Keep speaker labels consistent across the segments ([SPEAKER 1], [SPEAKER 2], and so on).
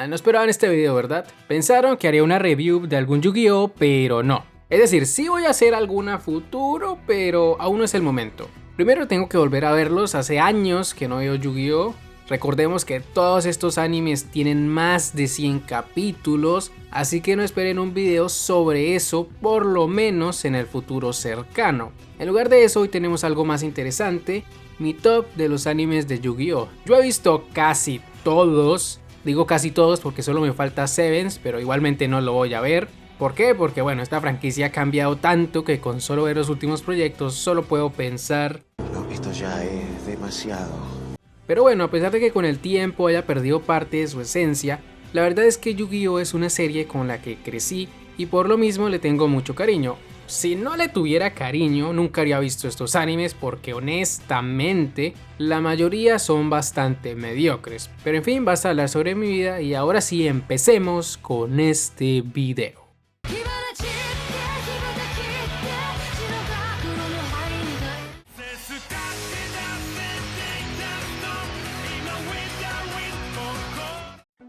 [SPEAKER 1] No esperaban este video, ¿verdad? Pensaron que haría una review de algún Yu-Gi-Oh, pero no. Es decir, sí voy a hacer alguna futuro, pero aún no es el momento. Primero tengo que volver a verlos, hace años que no veo Yu-Gi-Oh. Recordemos que todos estos animes tienen más de 100 capítulos, así que no esperen un video sobre eso, por lo menos en el futuro cercano. En lugar de eso, hoy tenemos algo más interesante, mi top de los animes de Yu-Gi-Oh. Yo he visto casi todos, digo casi todos porque solo me falta Sevens, pero igualmente no lo voy a ver. ¿Por qué? Porque bueno, esta franquicia ha cambiado tanto que con solo ver los últimos proyectos solo puedo pensar...
[SPEAKER 2] No, esto ya es demasiado.
[SPEAKER 1] Pero bueno, a pesar de que con el tiempo haya perdido parte de su esencia, la verdad es que Yu-Gi-Oh es una serie con la que crecí y por lo mismo le tengo mucho cariño. Si no le tuviera cariño, nunca habría visto estos animes porque honestamente la mayoría son bastante mediocres. Pero en fin, basta hablar sobre mi vida y ahora sí empecemos con este video.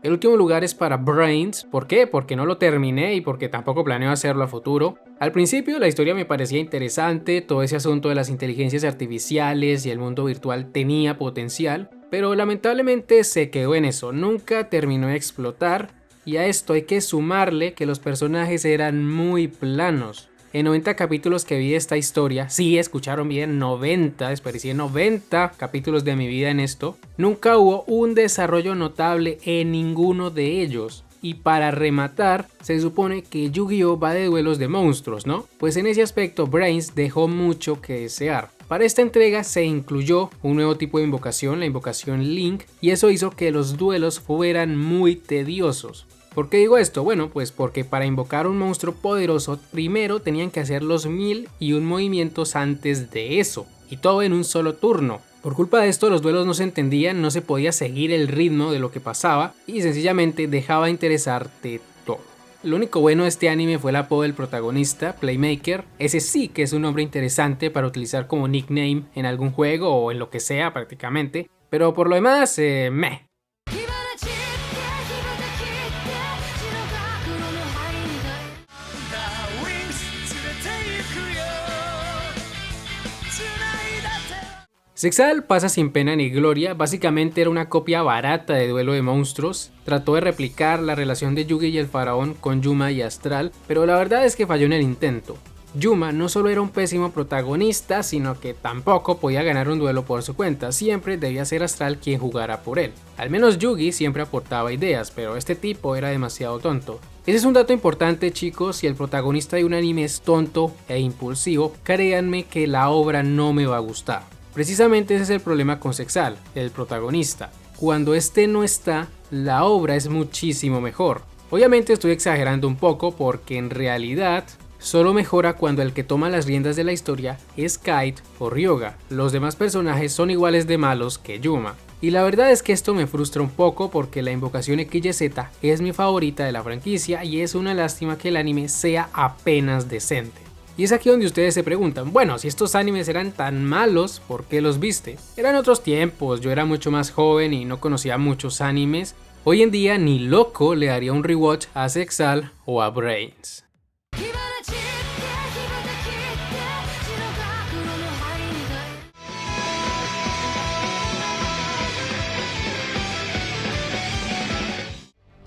[SPEAKER 1] El último lugar es para Brains. ¿Por qué? Porque no lo terminé y porque tampoco planeo hacerlo a futuro. Al principio la historia me parecía interesante, todo ese asunto de las inteligencias artificiales y el mundo virtual tenía potencial, pero lamentablemente se quedó en eso, nunca terminó de explotar y a esto hay que sumarle que los personajes eran muy planos. En 90 capítulos que vi de esta historia, sí, escucharon bien, 90, desperdicié 90 capítulos de mi vida en esto, nunca hubo un desarrollo notable en ninguno de ellos. Y para rematar, se supone que Yu-Gi-Oh va de duelos de monstruos, ¿no? Pues en ese aspecto Brains dejó mucho que desear. Para esta entrega se incluyó un nuevo tipo de invocación, la invocación Link, y eso hizo que los duelos fueran muy tediosos. ¿Por qué digo esto? Bueno, pues porque para invocar un monstruo poderoso primero tenían que hacer los 1001 movimientos antes de eso, y todo en un solo turno. Por culpa de esto los duelos no se entendían, no se podía seguir el ritmo de lo que pasaba y sencillamente dejaba de interesarte todo. Lo único bueno de este anime fue el apodo del protagonista, Playmaker. Ese sí que es un nombre interesante para utilizar como nickname en algún juego o en lo que sea prácticamente, pero por lo demás, meh. Zexal pasa sin pena ni gloria, básicamente era una copia barata de Duelo de Monstruos, trató de replicar la relación de Yugi y el faraón con Yuma y Astral, pero la verdad es que falló en el intento. Yuma no solo era un pésimo protagonista, sino que tampoco podía ganar un duelo por su cuenta, siempre debía ser Astral quien jugara por él. Al menos Yugi siempre aportaba ideas, pero este tipo era demasiado tonto. Ese es un dato importante, chicos, si el protagonista de un anime es tonto e impulsivo, créanme que la obra no me va a gustar. Precisamente ese es el problema con Zexal, el protagonista. Cuando este no está, la obra es muchísimo mejor. Obviamente estoy exagerando un poco porque en realidad solo mejora cuando el que toma las riendas de la historia es Kite o Ryoga. Los demás personajes son iguales de malos que Yuma. Y la verdad es que esto me frustra un poco porque la invocación XYZ es mi favorita de la franquicia y es una lástima que el anime sea apenas decente. Y es aquí donde ustedes se preguntan, bueno, si estos animes eran tan malos, ¿por qué los viste? Eran otros tiempos, yo era mucho más joven y no conocía muchos animes. Hoy en día ni loco le daría un rewatch a Zexal o a Brains.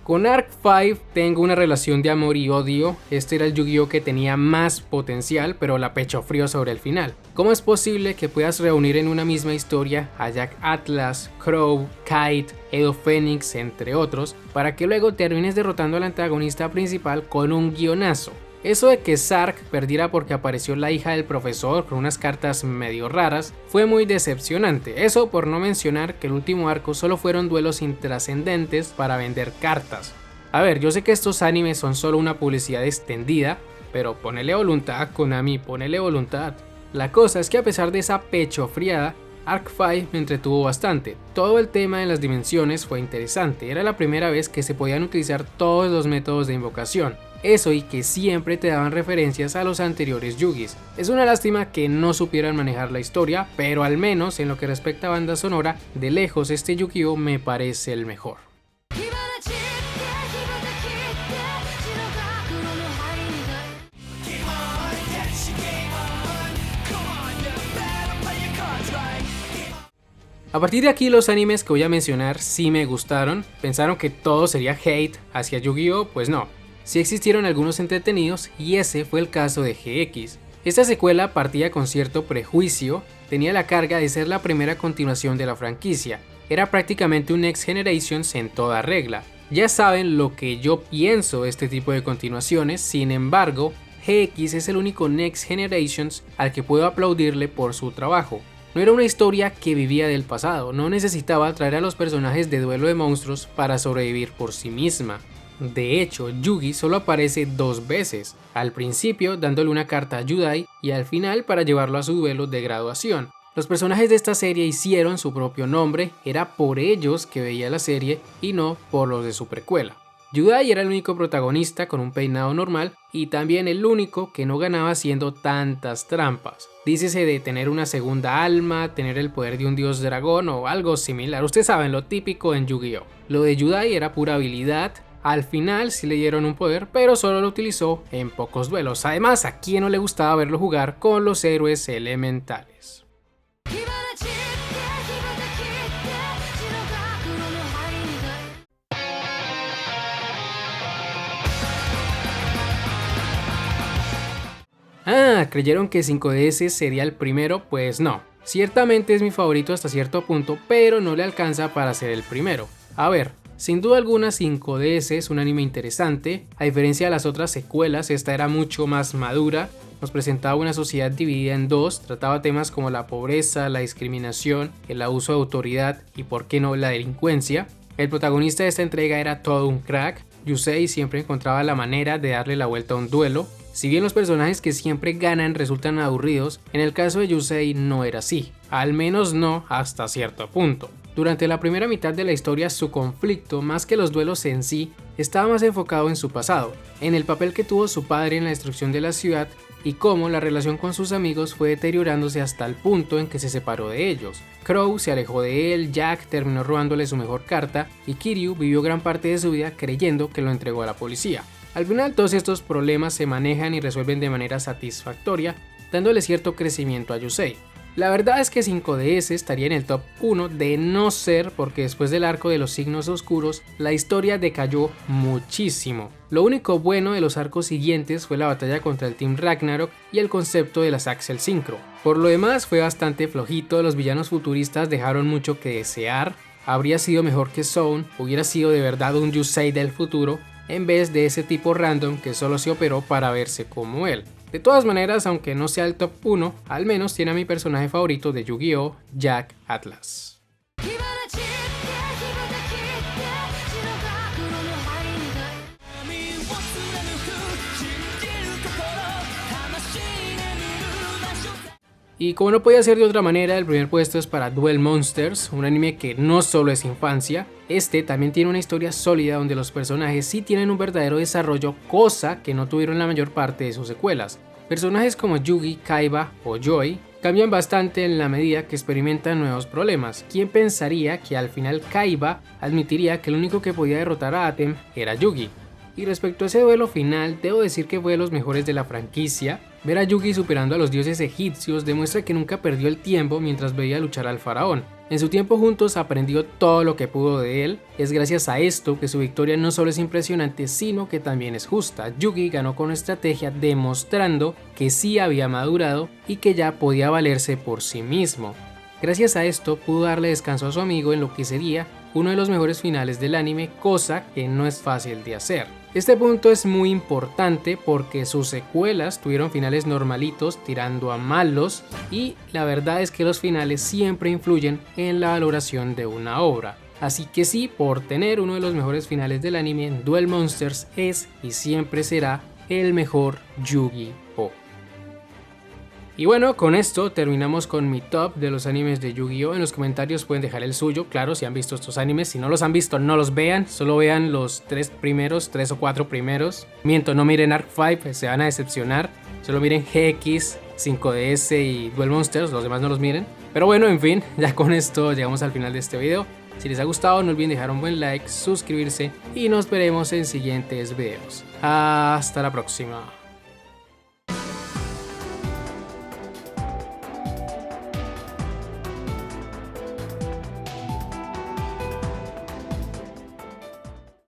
[SPEAKER 1] Con Arc 5 tengo una relación de amor y odio. Este era el Yu-Gi-Oh que tenía más potencial, pero la pecho frío sobre el final. ¿Cómo es posible que puedas reunir en una misma historia a Jack Atlas, Crow, Kite, Edo Phoenix, entre otros, para que luego termines derrotando al antagonista principal con un guionazo? Eso de que Sark perdiera porque apareció la hija del profesor con unas cartas medio raras fue muy decepcionante, eso por no mencionar que el último arco solo fueron duelos intrascendentes para vender cartas. A ver, yo sé que estos animes son solo una publicidad extendida, pero ponele voluntad, Konami, ponele voluntad. La cosa es que a pesar de esa pechofriada, Arc 5 me entretuvo bastante. Todo el tema de las dimensiones fue interesante, era la primera vez que se podían utilizar todos los métodos de invocación. Eso y que siempre te daban referencias a los anteriores Yugis. Es una lástima que no supieran manejar la historia, pero al menos en lo que respecta a banda sonora, de lejos este Yu-Gi-Oh me parece el mejor. A partir de aquí los animes que voy a mencionar sí me gustaron. ¿Pensaron que todo sería hate hacia Yu-Gi-Oh? Pues no, sí existieron algunos entretenidos y ese fue el caso de GX. Esta secuela partía con cierto prejuicio, tenía la carga de ser la primera continuación de la franquicia, era prácticamente un Next Generations en toda regla. Ya saben lo que yo pienso de este tipo de continuaciones, sin embargo, GX es el único Next Generations al que puedo aplaudirle por su trabajo. No era una historia que vivía del pasado, no necesitaba traer a los personajes de Duelo de Monstruos para sobrevivir por sí misma. De hecho, Yugi solo aparece 2 veces, al principio dándole una carta a Yudai y al final para llevarlo a su duelo de graduación. Los personajes de esta serie hicieron su propio nombre, era por ellos que veía la serie y no por los de su precuela. Yudai era el único protagonista con un peinado normal y también el único que no ganaba haciendo tantas trampas. Dícese de tener una segunda alma, tener el poder de un dios dragón o algo similar, ustedes saben lo típico en Yu-Gi-Oh! Lo de Yudai era pura habilidad, al final sí le dieron un poder pero solo lo utilizó en pocos duelos, además a quien no le gustaba verlo jugar con los héroes elementales. ¿Creyeron que 5DS sería el primero? Pues no. Ciertamente es mi favorito hasta cierto punto, pero no le alcanza para ser el primero. A ver, sin duda alguna 5DS es un anime interesante, a diferencia de las otras secuelas, esta era mucho más madura, nos presentaba una sociedad dividida en dos, trataba temas como la pobreza, la discriminación, el abuso de autoridad y por qué no la delincuencia. El protagonista de esta entrega era todo un crack, Yusei siempre encontraba la manera de darle la vuelta a un duelo. Si bien los personajes que siempre ganan resultan aburridos, en el caso de Yusei no era así, al menos no hasta cierto punto. Durante la primera mitad de la historia su conflicto, más que los duelos en sí, estaba más enfocado en su pasado, en el papel que tuvo su padre en la destrucción de la ciudad y cómo la relación con sus amigos fue deteriorándose hasta el punto en que se separó de ellos. Crow se alejó de él, Jack terminó robándole su mejor carta y Kiryu vivió gran parte de su vida creyendo que lo entregó a la policía. Al final todos estos problemas se manejan y resuelven de manera satisfactoria, dándole cierto crecimiento a Yusei. La verdad es que 5DS estaría en el top 1 de no ser porque después del arco de los signos oscuros, la historia decayó muchísimo. Lo único bueno de los arcos siguientes fue la batalla contra el Team Ragnarok y el concepto de las Axel Synchro. Por lo demás fue bastante flojito, los villanos futuristas dejaron mucho que desear, habría sido mejor que Zone, hubiera sido de verdad un Yusei del futuro, en vez de ese tipo random que solo se operó para verse como él. De todas maneras, aunque no sea el top 1, al menos tiene a mi personaje favorito de Yu-Gi-Oh! Jack Atlas. Y como no podía ser de otra manera, el primer puesto es para Duel Monsters, un anime que no solo es infancia, este también tiene una historia sólida donde los personajes sí tienen un verdadero desarrollo, cosa que no tuvieron la mayor parte de sus secuelas. Personajes como Yugi, Kaiba o Joy cambian bastante en la medida que experimentan nuevos problemas. ¿Quién pensaría que al final Kaiba admitiría que el único que podía derrotar a Atem era Yugi? Y respecto a ese duelo final, debo decir que fue de los mejores de la franquicia. Ver a Yugi superando a los dioses egipcios demuestra que nunca perdió el tiempo mientras veía luchar al faraón. En su tiempo juntos aprendió todo lo que pudo de él. Es gracias a esto que su victoria no solo es impresionante, sino que también es justa. Yugi ganó con estrategia demostrando que sí había madurado y que ya podía valerse por sí mismo. Gracias a esto pudo darle descanso a su amigo en lo que sería uno de los mejores finales del anime, cosa que no es fácil de hacer. Este punto es muy importante porque sus secuelas tuvieron finales normalitos tirando a malos y la verdad es que los finales siempre influyen en la valoración de una obra. Así que sí, por tener uno de los mejores finales del anime, Duel Monsters es y siempre será el mejor Yu-Gi-Oh! Y bueno, con esto terminamos con mi top de los animes de Yu-Gi-Oh! En los comentarios pueden dejar el suyo, claro, si han visto estos animes. Si no los han visto, no los vean, solo vean los 3 o 4 primeros. Miento, no miren Arc 5, se van a decepcionar. Solo miren GX, 5DS y Duel Monsters, los demás no los miren. Pero bueno, en fin, ya con esto llegamos al final de este video. Si les ha gustado, no olviden dejar un buen like, suscribirse y nos veremos en siguientes videos. Hasta la próxima.